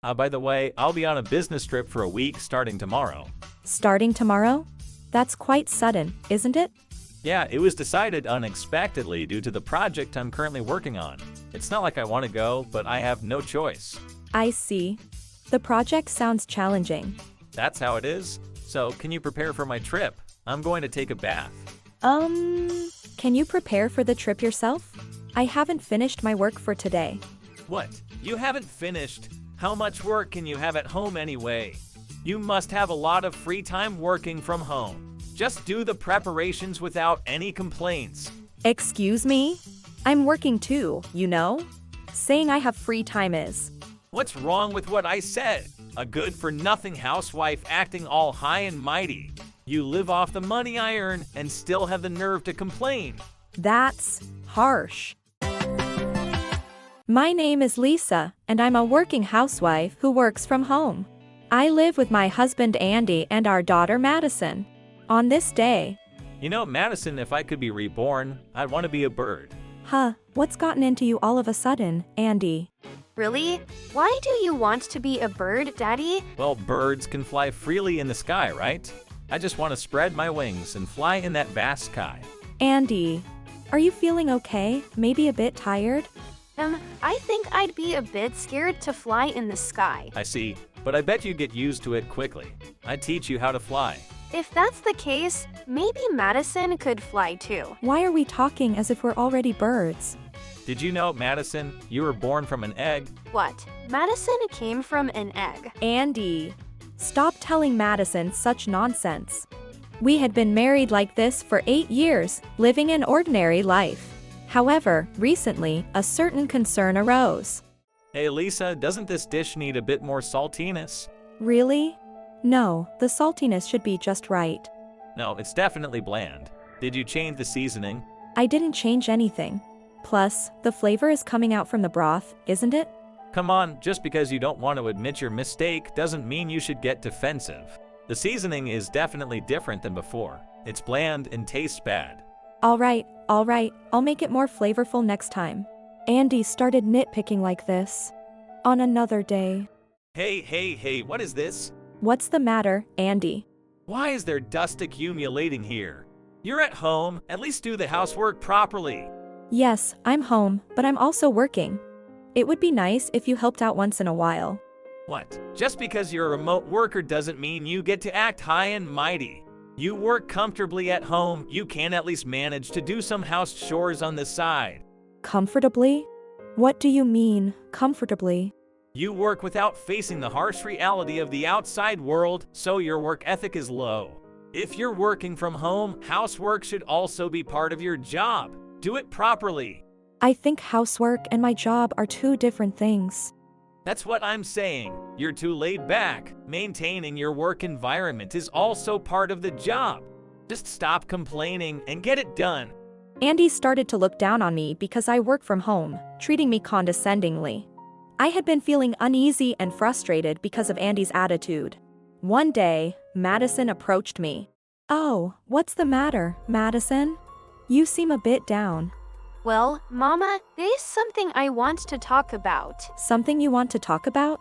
By the way, I'll be on a business trip for a week starting tomorrow. Starting tomorrow? That's quite sudden, isn't it? Yeah, it was decided unexpectedly due to the project I'm currently working on. It's not like I want to go, but I have no choice. I see. The project sounds challenging. That's how it is. So, can you prepare for my trip? I'm going to take a bath. Can you prepare for the trip yourself? I haven't finished my work for today. What? You haven't finished? How much work can you have at home anyway? You must have a lot of free time working from home. Just do the preparations without any complaints. Excuse me? I'm working too, you know? Saying I have free time is. What's wrong with what I said? A good-for-nothing housewife acting all high and mighty. You live off the money I earn and still have the nerve to complain. That's harsh. My name is Lisa, and I'm a working housewife who works from home. I live with my husband Andy and our daughter Madison. On this day. You know, Madison, if I could be reborn, I'd want to be a bird. Huh, what's gotten into you all of a sudden, Andy? Really? Why do you want to be a bird, Daddy? Well, birds can fly freely in the sky, right? I just want to spread my wings and fly in that vast sky. Andy, are you feeling okay? Maybe a bit tired? I think I'd be a bit scared to fly in the sky. I see, but I bet you get used to it quickly. I teach you how to fly. If that's the case, maybe Madison could fly too. Why are we talking as if we're already birds? Did you know, Madison, you were born from an egg? What? Madison came from an egg. Andy, stop telling Madison such nonsense. We had been married like this for 8 years, living an ordinary life. However, recently, a certain concern arose. Hey Lisa, doesn't this dish need a bit more saltiness? Really? No, the saltiness should be just right. No, it's definitely bland. Did you change the seasoning? I didn't change anything. Plus, the flavor is coming out from the broth, isn't it? Come on, just because you don't want to admit your mistake doesn't mean you should get defensive. The seasoning is definitely different than before. It's bland and tastes bad. All right, I'll make it more flavorful next time. Andy started nitpicking like this. On another day. Hey, what is this? What's the matter, Andy? Why is there dust accumulating here? You're at home, at least do the housework properly. Yes, I'm home, but I'm also working. It would be nice if you helped out once in a while. What? Just because you're a remote worker doesn't mean you get to act high and mighty. You work comfortably at home, you can at least manage to do some house chores on the side. Comfortably? What do you mean, comfortably? You work without facing the harsh reality of the outside world, so your work ethic is low. If you're working from home, housework should also be part of your job. Do it properly. I think housework and my job are two different things. That's what I'm saying. You're too laid back. Maintaining your work environment is also part of the job. Just stop complaining and get it done. Andy started to look down on me because I work from home, treating me condescendingly. I had been feeling uneasy and frustrated because of Andy's attitude. One day, Madison approached me. Oh, what's the matter, Madison? You seem a bit down. Well, Mama, there's something I want to talk about. Something you want to talk about?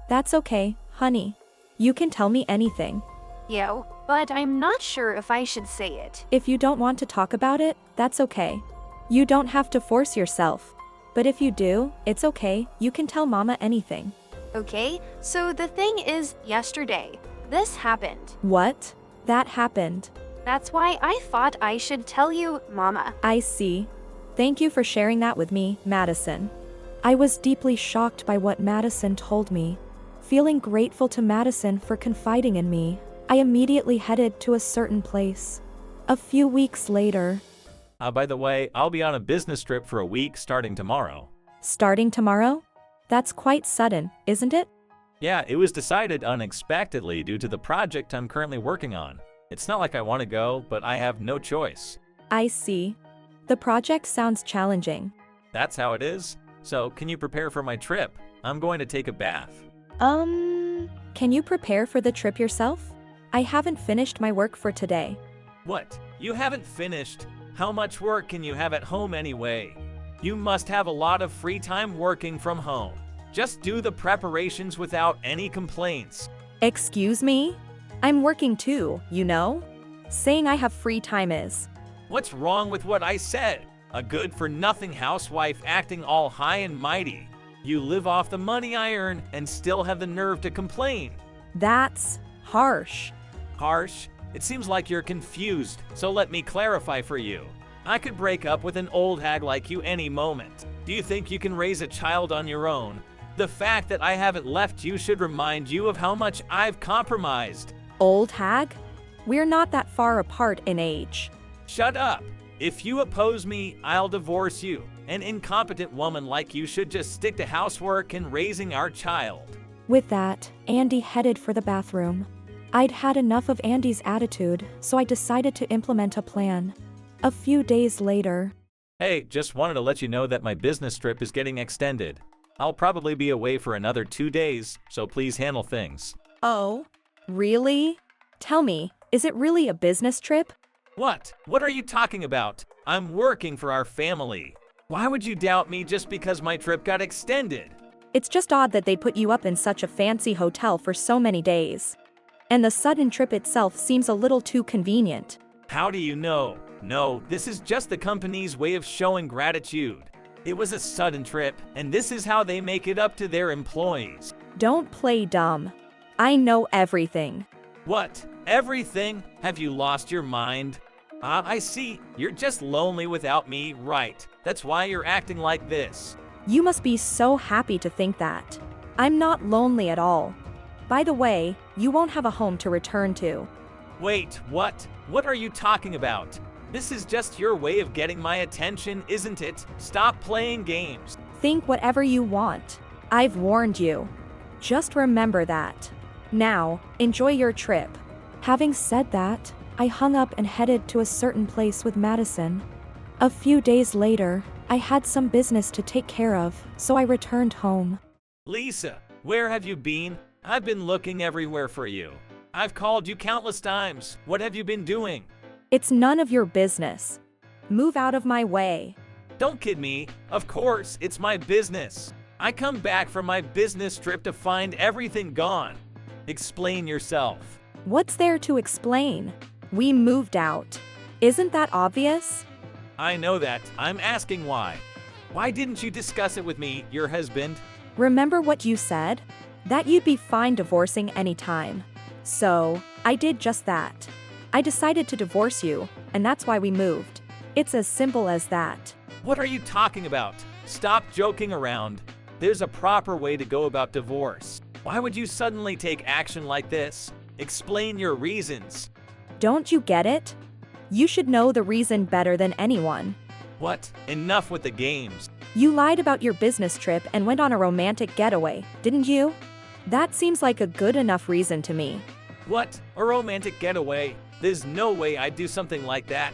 That's okay, honey. You can tell me anything. Yo, but I'm not sure if I should say it. If you don't want to talk about it, that's okay. You don't have to force yourself. But if you do, it's okay, you can tell Mama anything. Okay, so the thing is, yesterday, this happened. What? That happened. That's why I thought I should tell you, Mama. I see. Thank you for sharing that with me, Madison. I was deeply shocked by what Madison told me. Feeling grateful to Madison for confiding in me, I immediately headed to a certain place. A few weeks later. By the way, I'll be on a business trip for a week starting tomorrow. Starting tomorrow? That's quite sudden, isn't it? Yeah, it was decided unexpectedly due to the project I'm currently working on. It's not like I want to go, but I have no choice. I see. The project sounds challenging. That's how it is. So, can you prepare for my trip? I'm going to take a bath. Can you prepare for the trip yourself? I haven't finished my work for today. What? You haven't finished? How much work can you have at home anyway? You must have a lot of free time working from home. Just do the preparations without any complaints. Excuse me? I'm working too, you know? Saying I have free time is. What's wrong with what I said? A good-for-nothing housewife acting all high and mighty. You live off the money I earn and still have the nerve to complain. That's harsh. Harsh? It seems like you're confused, so let me clarify for you. I could break up with an old hag like you any moment. Do you think you can raise a child on your own? The fact that I haven't left you should remind you of how much I've compromised. Old hag? We're not that far apart in age. Shut up. If you oppose me, I'll divorce you. An incompetent woman like you should just stick to housework and raising our child. With that, Andy headed for the bathroom. I'd had enough of Andy's attitude, so I decided to implement a plan. A few days later. Hey, just wanted to let you know that my business trip is getting extended. I'll probably be away for another 2 days, so please handle things. Oh? Really? Tell me, is it really a business trip? What? What are you talking about? I'm working for our family. Why would you doubt me just because my trip got extended? It's just odd that they'd put you up in such a fancy hotel for so many days. And the sudden trip itself seems a little too convenient. How do you know? No, this is just the company's way of showing gratitude. It was a sudden trip, and this is how they make it up to their employees. Don't play dumb. I know everything. What? Everything? Have you lost your mind? I see. You're just lonely without me, right? That's why you're acting like this. You must be so happy to think that. I'm not lonely at all. By the way, you won't have a home to return to. Wait, what? What are you talking about? This is just your way of getting my attention, isn't it? Stop playing games. Think whatever you want. I've warned you. Just remember that. Now, enjoy your trip. Having said that, I hung up and headed to a certain place with Madison. A few days later, I had some business to take care of, so I returned home. Lisa, where have you been? I've been looking everywhere for you. I've called you countless times. What have you been doing? It's none of your business. Move out of my way. Don't kid me. Of course, it's my business. I come back from my business trip to find everything gone. Explain yourself. What's there to explain? We moved out. Isn't that obvious? I know that. I'm asking why. Why didn't you discuss it with me, your husband? Remember what you said? That you'd be fine divorcing anytime. So, I did just that. I decided to divorce you, and that's why we moved. It's as simple as that. What are you talking about? Stop joking around. There's a proper way to go about divorce. Why would you suddenly take action like this? Explain your reasons. Don't you get it? You should know the reason better than anyone. What? Enough with the games. You lied about your business trip and went on a romantic getaway, didn't you? That seems like a good enough reason to me. What? A romantic getaway? There's no way I'd do something like that.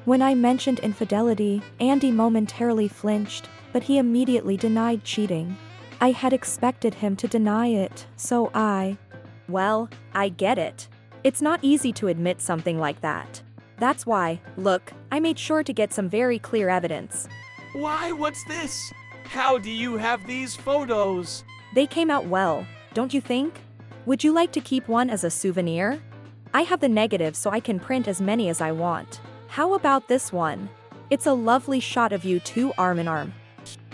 When I mentioned infidelity, Andy momentarily flinched, but he immediately denied cheating. I had expected him to deny it, so well, I get it. It's not easy to admit something like that. That's why, look, I made sure to get some very clear evidence. Why? What's this? How do you have these photos? They came out well, don't you think? Would you like to keep one as a souvenir? I have the negative so I can print as many as I want. How about this one? It's a lovely shot of you two arm in arm.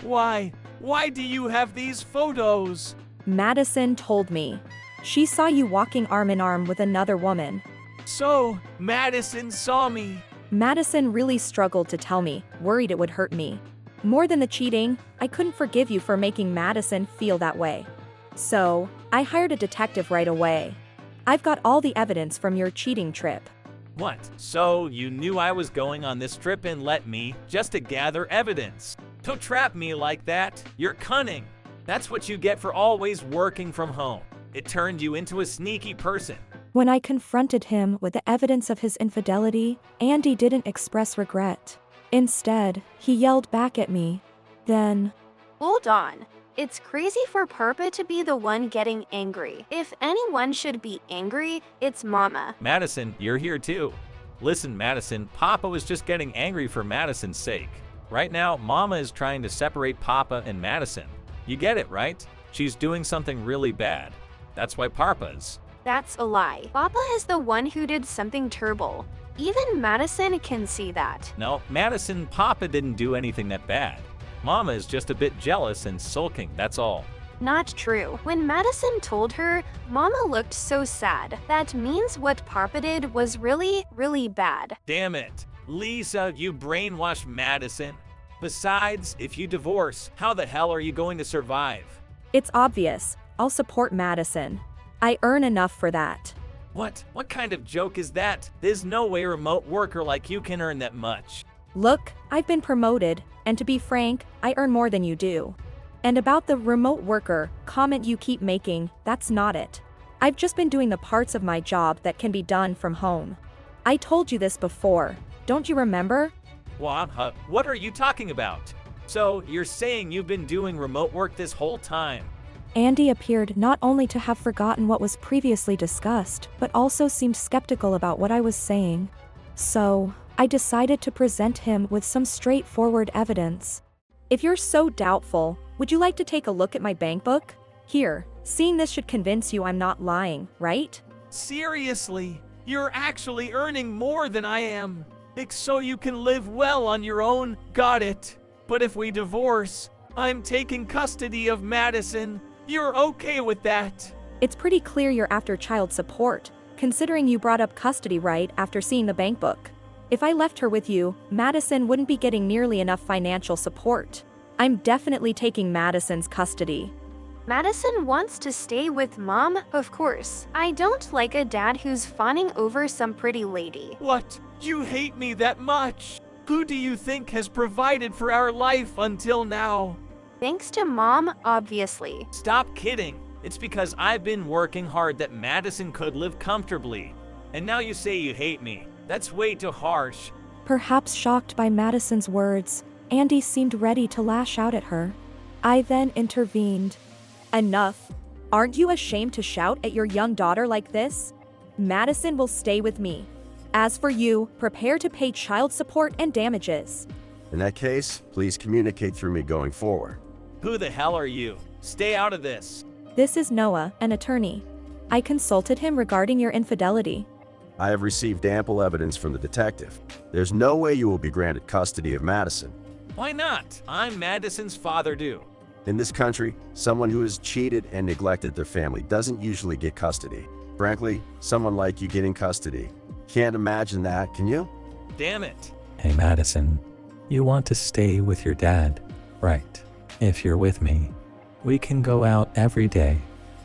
Why? Why do you have these photos? Madison told me. She saw you walking arm in arm with another woman. So, Madison saw me. Madison really struggled to tell me, worried it would hurt me. More than the cheating, I couldn't forgive you for making Madison feel that way. So, I hired a detective right away. I've got all the evidence from your cheating trip. What? So, you knew I was going on this trip and let me, just to gather evidence? To trap me like that? You're cunning. That's what you get for always working from home. It turned you into a sneaky person. When I confronted him with the evidence of his infidelity, Andy didn't express regret. Instead, he yelled back at me. Then, Hold on. It's crazy for Purpa to be the one getting angry. If anyone should be angry, it's Mama. Madison, you're here too. Listen, Madison, Papa was just getting angry for Madison's sake. Right now, Mama is trying to separate Papa and Madison. You get it, right? She's doing something really bad. That's why Papa's. That's a lie. Papa is the one who did something terrible. Even Madison can see that. No, Madison, Papa didn't do anything that bad. Mama is just a bit jealous and sulking, that's all. Not true. When Madison told her, Mama looked so sad. That means what Papa did was really, really bad. Damn it. Lisa, you brainwashed Madison. Besides, if you divorce, how the hell are you going to survive? It's obvious. I'll support Madison. I earn enough for that. What? What kind of joke is that? There's no way a remote worker like you can earn that much. Look, I've been promoted, and to be frank, I earn more than you do. And about the remote worker comment you keep making, that's not it. I've just been doing the parts of my job that can be done from home. I told you this before. Don't you remember? What are you talking about? So, you're saying you've been doing remote work this whole time? Andy appeared not only to have forgotten what was previously discussed, but also seemed skeptical about what I was saying. So, I decided to present him with some straightforward evidence. If you're so doubtful, would you like to take a look at my bank book? Here, seeing this should convince you I'm not lying, right? Seriously? You're actually earning more than I am. It's so you can live well on your own, got it. But if we divorce, I'm taking custody of Madison. You're okay with that? It's pretty clear you're after child support, considering you brought up custody right after seeing the bank book. If I left her with you, Madison wouldn't be getting nearly enough financial support. I'm definitely taking Madison's custody. Madison wants to stay with Mom, of course. I don't like a dad who's fawning over some pretty lady. What? You hate me that much? Who do you think has provided for our life until now? Thanks to Mom, obviously. Stop kidding. It's because I've been working hard that Madison could live comfortably. And now you say you hate me. That's way too harsh. Perhaps shocked by Madison's words, Andy seemed ready to lash out at her. I then intervened. Enough. Aren't you ashamed to shout at your young daughter like this? Madison will stay with me. As for you, prepare to pay child support and damages. In that case, please communicate through me going forward. Who the hell are you? Stay out of this. This is Noah, an attorney. I consulted him regarding your infidelity. I have received ample evidence from the detective. There's no way you will be granted custody of Madison. Why not? I'm Madison's father too. In this country, someone who has cheated and neglected their family doesn't usually get custody. Frankly, someone like you getting custody. Can't imagine that, can you? Damn it. Hey Madison, you want to stay with your dad, right? If you're with me, we can go out every day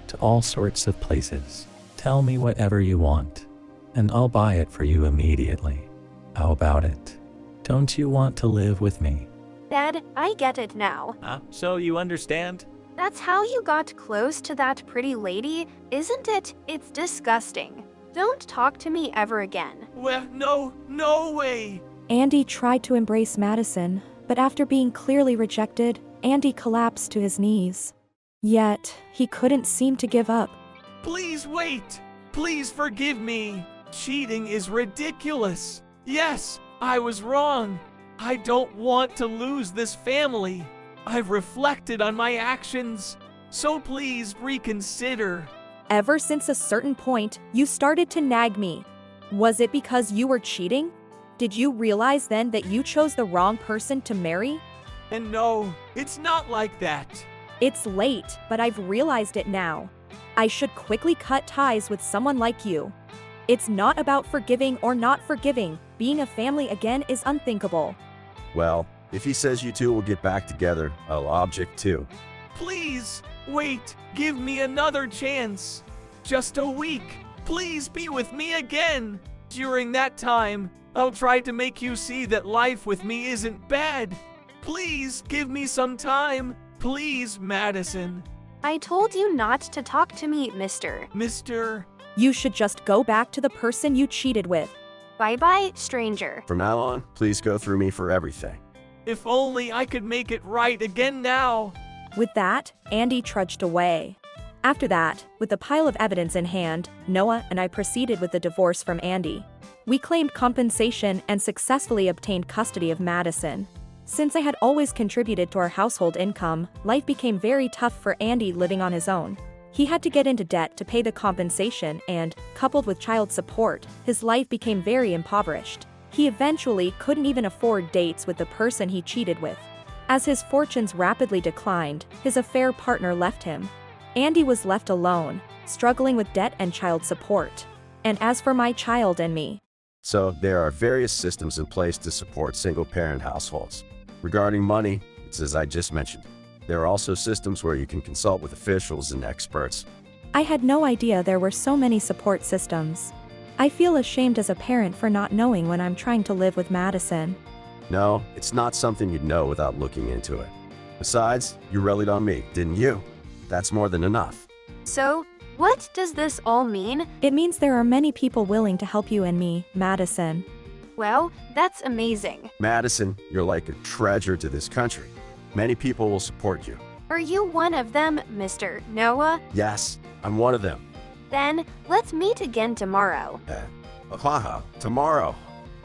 to all sorts of places. Tell me whatever you want, and I'll buy it for you immediately. How about it? Don't you want to live with me? Dad, I get it now. So you understand? That's how you got close to that pretty lady, isn't it? It's disgusting. Don't talk to me ever again. Well, no way. Andy tried to embrace Madison, but after being clearly rejected, Andy collapsed to his knees. Yet, he couldn't seem to give up. Please wait. Please forgive me. Cheating is ridiculous. Yes, I was wrong. I don't want to lose this family. I've reflected on my actions, so please reconsider. Ever since a certain point, you started to nag me. Was it because you were cheating? Did you realize then that you chose the wrong person to marry? And no, it's not like that. It's late, but I've realized it now. I should quickly cut ties with someone like you. It's not about forgiving or not forgiving. Being a family again is unthinkable. Well, if he says you two will get back together, I'll object too. Please, wait. Give me another chance. Just a week. Please be with me again. During that time, I'll try to make you see that life with me isn't bad. Please give me some time. Please, Madison. I told you not to talk to me, mister. Mr. You should just go back to the person you cheated with. Bye-bye, stranger. From now on, please go through me for everything. If only I could make it right again now. With that, Andy trudged away. After that, with the pile of evidence in hand, Noah and I proceeded with the divorce from Andy. We claimed compensation and successfully obtained custody of Madison. Since I had always contributed to our household income, life became very tough for Andy living on his own. He had to get into debt to pay the compensation and, coupled with child support, his life became very impoverished. He eventually couldn't even afford dates with the person he cheated with. As his fortunes rapidly declined, his affair partner left him. Andy was left alone, struggling with debt and child support. And as for my child and me, So there are various systems in place to support single-parent households. Regarding money, it's as I just mentioned. There are also systems where you can consult with officials and experts. I had no idea there were so many support systems. I feel ashamed as a parent for not knowing when I'm trying to live with Madison. No, it's not something you'd know without looking into it. Besides, you relied on me, didn't you? That's more than enough. So, what does this all mean? It means there are many people willing to help you and me, Madison. Well, that's amazing. Madison, you're like a treasure to this country. Many people will support you. Are you one of them, Mr. Noah? Yes, I'm one of them. Then, let's meet again tomorrow. Haha, tomorrow.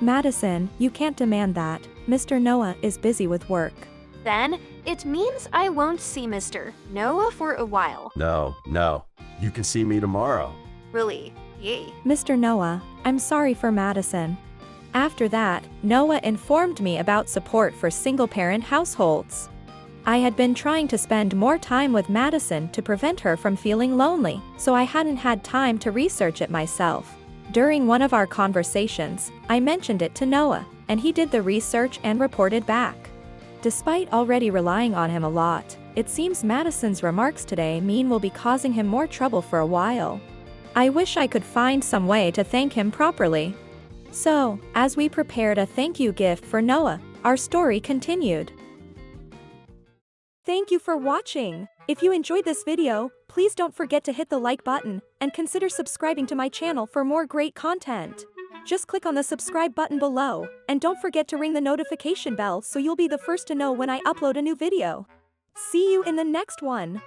Madison, you can't demand that. Mr. Noah is busy with work. Then, it means I won't see Mr. Noah for a while. No. You can see me tomorrow. Really? Yay. Mr. Noah, I'm sorry for Madison. After that, Noah informed me about support for single-parent households. I had been trying to spend more time with Madison to prevent her from feeling lonely, so I hadn't had time to research it myself. During one of our conversations, I mentioned it to Noah, and he did the research and reported back. Despite already relying on him a lot, it seems Madison's remarks today mean we'll be causing him more trouble for a while. I wish I could find some way to thank him properly. So, as we prepared a thank you gift for Noah, our story continued. Thank you for watching. If you enjoyed this video, please don't forget to hit the like button and consider subscribing to my channel for more great content. Just click on the subscribe button below, and don't forget to ring the notification bell so you'll be the first to know when I upload a new video. See you in the next one.